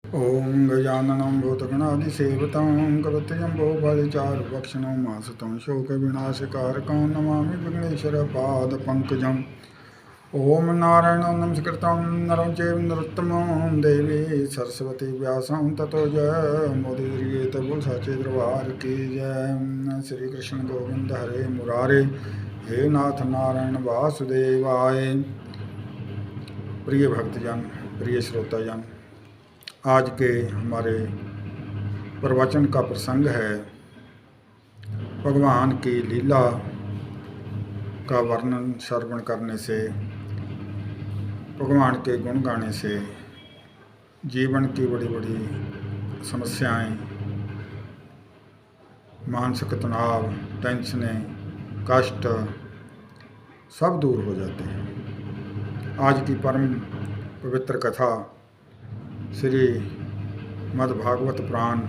ओं गजाननं भूतगणाधिसेवितं कवत्यजम्बोफलचारुभक्षणं मासतं शोकविनाशकारकं नमामि विघ्नेश्वरपादपङ्कजम्। ॐ नारायणं नमस्कृतं नरं चैव नरोत्तमं देवी सरस्वती व्यासं ततो जयमुदीरयेत सचेद्रवार की जय। श्री कृष्ण गोविंद हरे मुरारे, हे नाथ नारायण वासुदेवाय। प्रिय भक्तजन, प्रिय श्रोताजन, आज के हमारे प्रवचन का प्रसंग है भगवान की लीला का वर्णन श्रवण करने से, भगवान के गुण गाने से जीवन की बड़ी बड़ी समस्याएं, मानसिक तनाव, टेंशनें, कष्ट सब दूर हो जाते हैं। आज की परम पवित्र कथा श्री मद्भागवत पुराण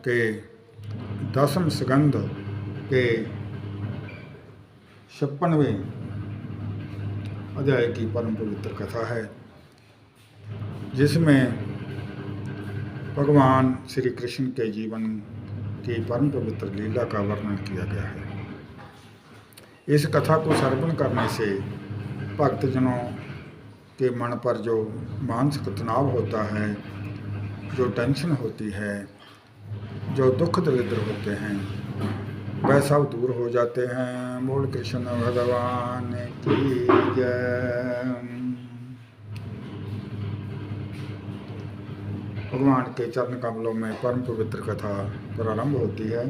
के 10वें स्कंध के 56वें अध्याय की परम पवित्र कथा है, जिसमें भगवान श्री कृष्ण के जीवन की परम पवित्र लीला का वर्णन किया गया है। इस कथा को श्रवण करने से भक्तजनों के मन पर जो मानसिक तनाव होता है, जो टेंशन होती है, जो दुख दरिद्र होते हैं, वह सब दूर हो जाते हैं। बोल कृष्ण भगवान की जय। भगवान के चरण कमलों में परम पवित्र कथा प्रारंभ होती है।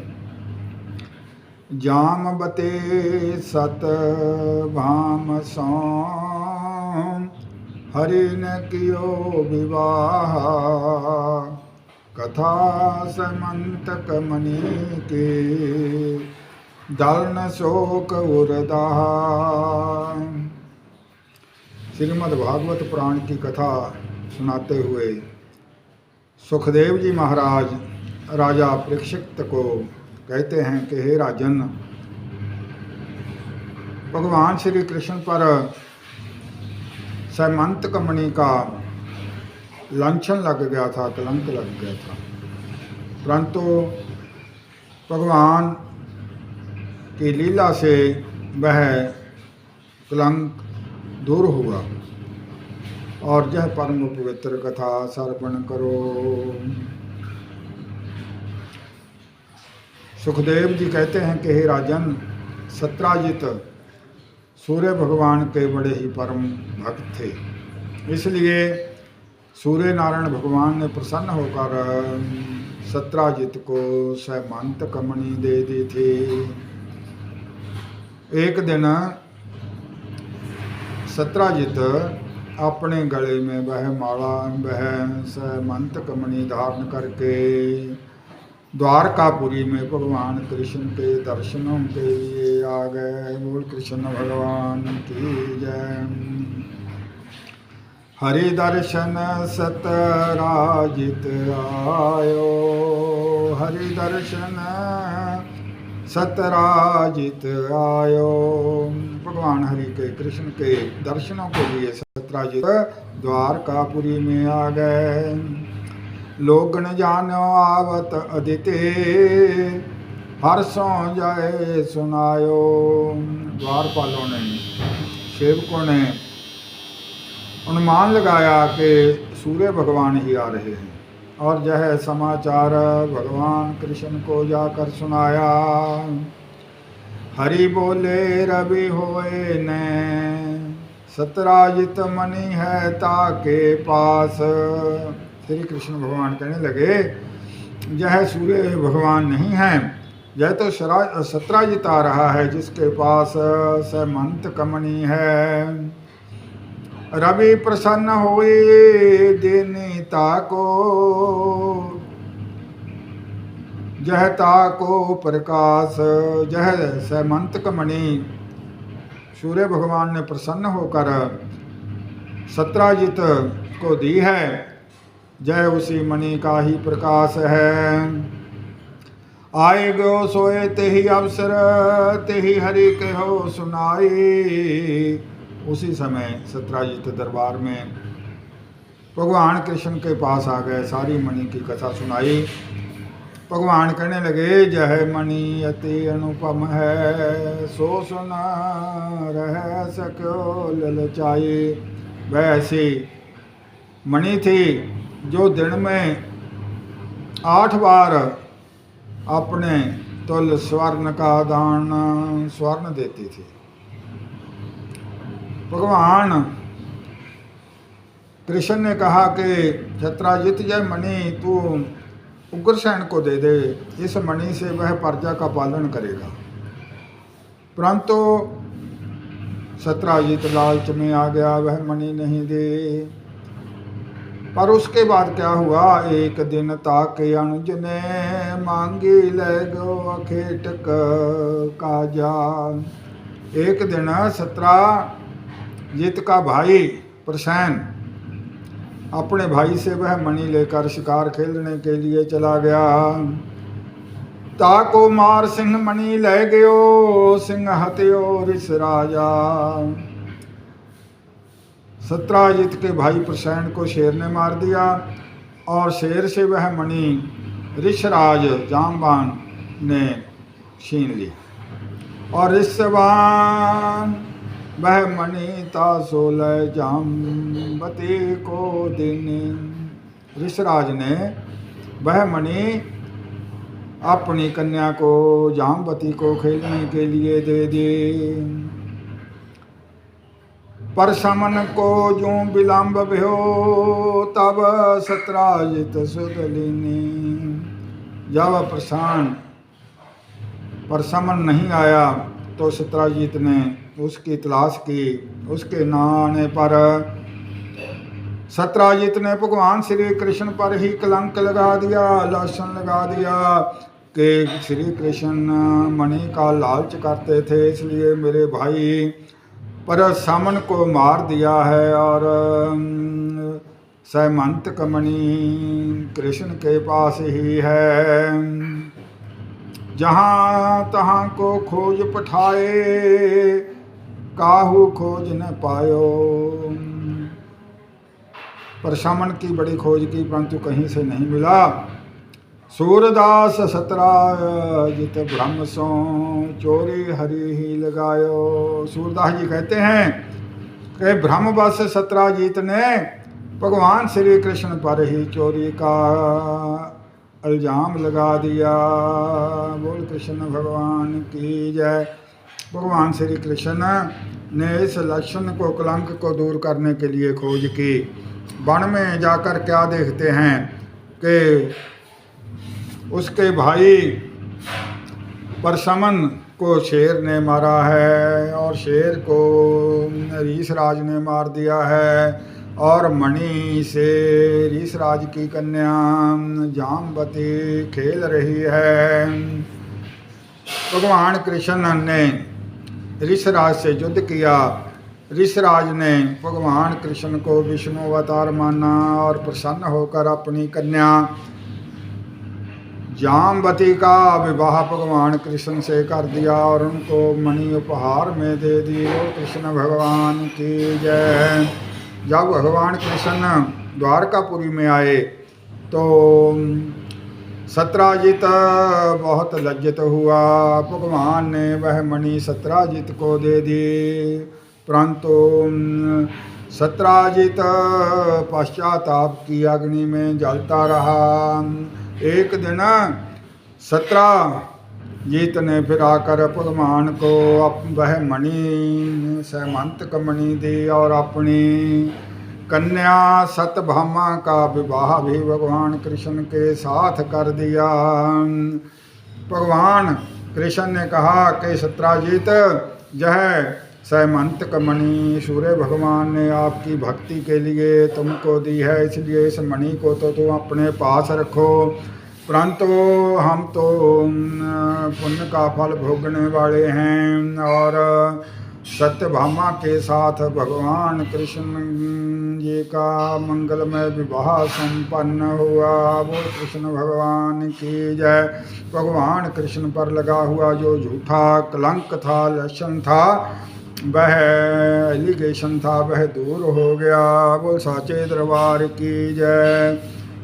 जामवते सत भाम सौ हरि न कियो विवाह, कथा समंतक मणि के दलन शोक उरदाह। श्रीमद् भागवत पुराण की कथा सुनाते हुए सुखदेव जी महाराज राजा परीक्षित को कहते हैं कि हे राजन, भगवान श्री कृष्ण पर सैमंतक मणि का लांछन लग गया था, कलंक लग गया था, परंतु भगवान की लीला से वह कलंक दूर हुआ। और यह परम पवित्र कथा श्रवण करो। सुखदेव जी कहते हैं कि हे राजन, सत्राजित सूर्य भगवान के बड़े ही परम भक्त थे, इसलिए सूर्य नारायण भगवान ने प्रसन्न होकर सत्राजित को सैमंतक मणि दे दी थी। एक दिन सत्राजित अपने गले में वह माला, वह सैमंतक मणि धारण करके द्वारकापुरी में भगवान कृष्ण के दर्शनों के लिए आ गए। बोल कृष्ण भगवान की जय। हरि दर्शन सतराजित आयो, हरि दर्शन सतराजित आयो। भगवान हरि के कृष्ण के दर्शनों के लिए सतराजित द्वारकापुरी में आ गए। लोग न जानो आवत अदिते, हर्षों जाए सुनायो। द्वारपालों ने, सेवकों ने अनुमान लगाया कि सूर्य भगवान ही आ रहे हैं, और यह समाचार भगवान कृष्ण को जाकर सुनाया। हरि बोले रवि होए ने, सतराजित मणि है ताके पास। श्री कृष्ण भगवान कहने लगे, यह सूर्य भगवान नहीं है, यह तो सत्राजित आ रहा है, जिसके पास सैमंतक मणि है। रवि प्रसन्न होए देनीता को, जह ताको प्रकाश। यह सैमंतक मणि सूर्य भगवान ने प्रसन्न होकर सत्राजित को दी है, जय उसी मणि का ही प्रकाश है। आए गो सोए ते ही अवसर, ते ही हरि के हो सुनाई। उसी समय सत्राजित दरबार में भगवान कृष्ण के पास आ गए, सारी मणि की कथा सुनाई। भगवान कहने लगे, जय मणि अति अनुपम है, सो सुना रह सक्यो ललचाई। वह ऐसी मणि थी जो दिन में 8 बार अपने तुल स्वर्ण का दान स्वर्ण देती थी। भगवान कृष्ण ने कहा कि सत्राजित, जय मणि तू उग्रसेन को दे दे, इस मणि से वह प्रजा का पालन करेगा। परंतु सत्राजित लालच में आ गया, वह मणि नहीं दे। पर उसके बाद क्या हुआ, एक दिन ताके अनुज ने मांगी ले गो अखेटक काजा। एक दिन सत्राजित का भाई प्रसेन अपने भाई से वह मणि लेकर शिकार खेलने के लिए चला गया। ताको मार सिंह मणि ले गयो, सिंह हत्यो ऋष राजा। सत्राजित के भाई प्रसेन को शेर ने मार दिया और शेर से वह मणि ऋषराज जामवान ने छीन ली। और ऋषवान वह मणि ता 16 जाम्बती को दिन। ऋषराज ने वह मणि अपनी कन्या को जाम्बती को खेलने के लिए दे दी। पर समन को जो विलंब भयो, तब सत्राजित सुदलिनी। जब पर समन नहीं आया तो सत्राजित ने उसकी तलाश की। उसके न आने पर सत्राजित ने भगवान श्री कृष्ण पर ही कलंक लगा दिया, लांछन लगा दिया कि श्री कृष्ण मणि का लालच करते थे, इसलिए मेरे भाई पर समन को मार दिया है। और सैमंत कमणि कृष्ण के पास ही है। जहाँ तहाँ को खोज पठाए, काहू खोज न पायो। पर समन की बड़ी खोज की, परंतु कहीं से नहीं मिला। सूरदास सत्राजित ब्रह्म सो, चोरी हरि ही लगायो। सूरदास जी कहते हैं कि ब्रह्मवश सत्राजित ने भगवान श्री कृष्ण पर ही चोरी का इल्जाम लगा दिया। बोल कृष्ण भगवान की जय। भगवान श्री कृष्ण ने इस लक्षण को, कलंक को दूर करने के लिए खोज की। वन में जाकर क्या देखते हैं कि उसके भाई परसमन को शेर ने मारा है और शेर को ऋषराज ने मार दिया है। और मणि से ऋषराज की कन्या जाम्बती खेल रही है। भगवान कृष्ण ने ऋषराज से युद्ध किया। ऋषराज ने भगवान कृष्ण को विष्णु अवतार माना और प्रसन्न होकर अपनी कन्या जाम्बती का विवाह भगवान कृष्ण से कर दिया और उनको मणि उपहार में दे दी। कृष्ण भगवान की जय। जब भगवान कृष्ण द्वारकापुरी में आए तो सत्राजित बहुत लज्जित हुआ। भगवान ने वह मणि सत्राजित को दे दी, परंतु सत्राजित पश्चाताप की अग्नि में जलता रहा। एक दिन सत्राजित ने फिर आकर भगवान को वह मणि सैमंत मणि दी और अपनी कन्या सत्यभामा का विवाह भी भगवान कृष्ण के साथ कर दिया। भगवान कृष्ण ने कहा कि सत्राजित, यह सैमंत मणि सूर्य भगवान ने आपकी भक्ति के लिए तुमको दी है, इसलिए इस मणि को तो तुम अपने पास रखो, परंतु हम तो पुण्य का फल भोगने वाले हैं। और सत्यभामा के साथ भगवान कृष्ण जी का मंगलमय विवाह संपन्न हुआ। वो कृष्ण भगवान की जय। भगवान कृष्ण पर लगा हुआ जो झूठा कलंक था, लक्षण था, वह एलिगेशन था वह दूर हो गया। बोल साचे दरबार की जय।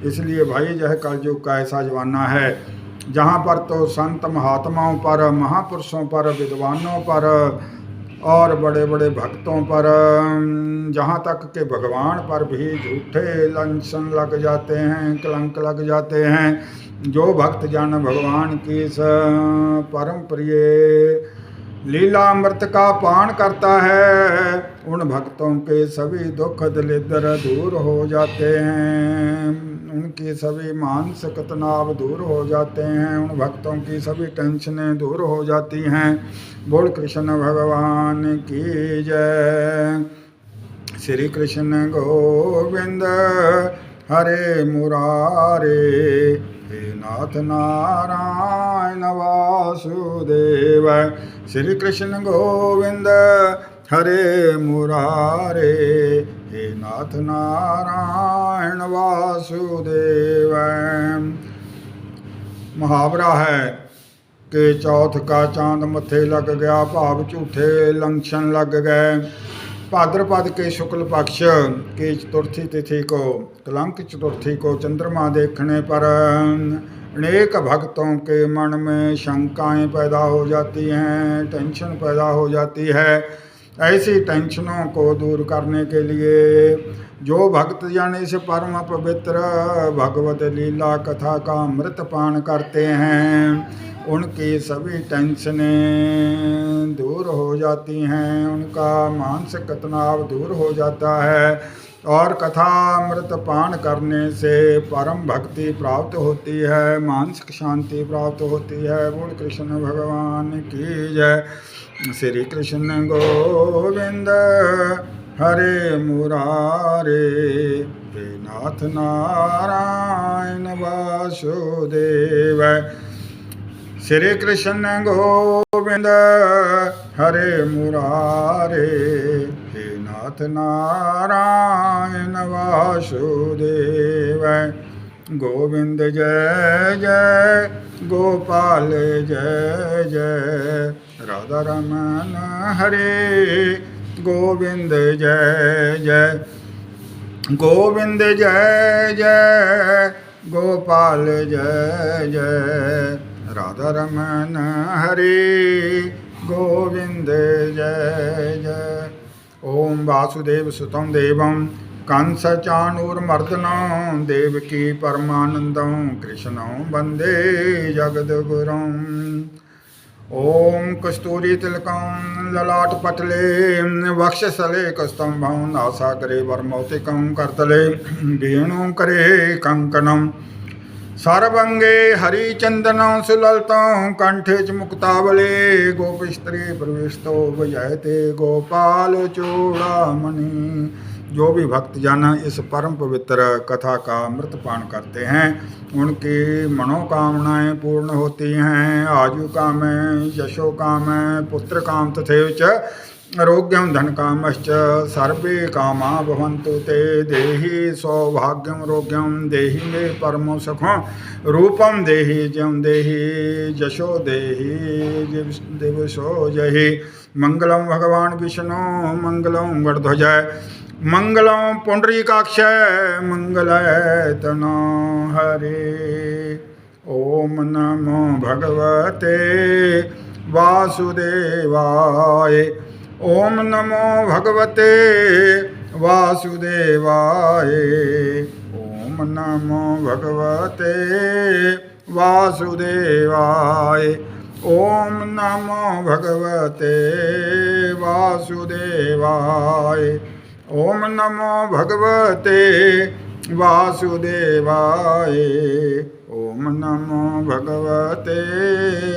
इसलिए भाई यह कलयुग का ऐसा जमाना है जहाँ पर तो संत महात्माओं पर, महापुरुषों पर, विद्वानों पर और बड़े बड़े भक्तों पर, जहाँ तक के भगवान पर भी झूठे लंसन लग जाते हैं, कलंक लग जाते हैं। जो भक्त जन भगवान की परम प्रिय लीला अमृत का पान करता है, उन भक्तों के सभी दुख दलिद्र दूर हो जाते हैं, उनकी सभी मानसिक तनाव दूर हो जाते हैं, उन भक्तों की सभी टेंशनें दूर हो जाती हैं। बोल कृष्ण भगवान की जय। श्री कृष्ण गोविंद हरे मुरारे, हे नाथ नारायण वासुदेव। श्री कृष्ण गोविंद हरे मुरारे, हे नाथ नारायण वासुदेव। मुहावरा है कि चौथ का चांद मत्थे लग गया, भाव झूठे लंघन लग गए। भाद्रपद के शुक्ल पक्ष की चतुर्थी तिथि को, कलंक चतुर्थी को चंद्रमा देखने पर अनेक भक्तों के मन में शंकाएं पैदा हो जाती हैं, टेंशन पैदा हो जाती है। ऐसी टेंशनों को दूर करने के लिए जो भक्त जन इस परम पवित्र भगवत लीला कथा का अमृत पान करते हैं, उनकी सभी टेंशनें दूर हो जाती हैं, उनका मानसिक तनाव दूर हो जाता है और कथा अमृत पान करने से परम भक्ति प्राप्त होती है, मानसिक शांति प्राप्त होती है। बोल कृष्ण भगवान की जय। श्री कृष्ण गोविंद हरे मुरारे, हे नाथ नारायण वासुदेव। श्री कृष्ण गोविंद हरे मुरारे, हे नाथ नारायण वासुदेव। गोविंद जय जय, गोपाल जय जय, राधा रमन हरे गोविंद जय जय। गोविंद जय जय, गोपाल जय जय, राधा रमन हरे गोविंद जय जय। ओम वासुदेव सुतं देवं कंस चाणूरमर्दनं, देवकी परमानंदं कृष्णं वंदे जगद्गुरुं। ओम कस्तूरी तिलकं ललाटपटले, वक्षस्थले कस्तम्भं, नासाग्रे वरमौक्तिकं, करतले वेणुकरे कंकणं, सर्वंगे हरिचंदनं सुललितं, कंठे च मुक्तावले, गोपस्त्री प्रविष्टो विजयते गोपाल चूड़ामणि। जो भी भक्तजन इस परम पवित्र कथा का अमृत पान करते हैं, उनकी मनोकामनाएं पूर्ण होती हैं। आयु काम, यशो काम, पुत्र काम, तथैव च आरोग्यम धन कामश्च, सर्वे कामा भवन्तु ते। देहि सौभाग्यम रोग्यम, देहि मे परमो सुखं, रूपम देहि जयं देहि, यशो देहि दिवसो जहि। मंगलम भगवान विष्णु, मंगलम गणध्वज, मंगलम पुंडरीकाक्षय, मंगलैतनो हरे। ओम नमो भगवते वासुदेवाय, ओम नमो भगवते वासुदेवाय, ओम नमो भगवते वासुदेवाय, ओम नमो भगवते वासुदेवाय, ओम नमो भगवते वासुदेवाय, ओम नमो भगवते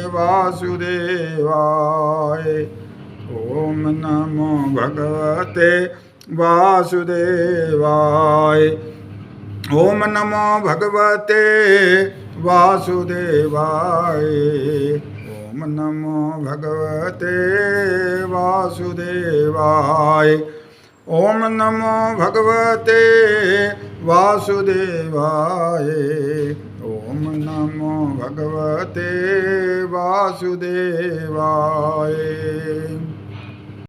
वासुदेवाय, ओम नमो भगवते वासुदेवाय, ओम नमो भगवते वासुदेवाय, ओम नमो भगवते वासुदेवाय, ओम नमो भगवते वासुदेवाय, ओम नमो भगवते वासुदेवाय।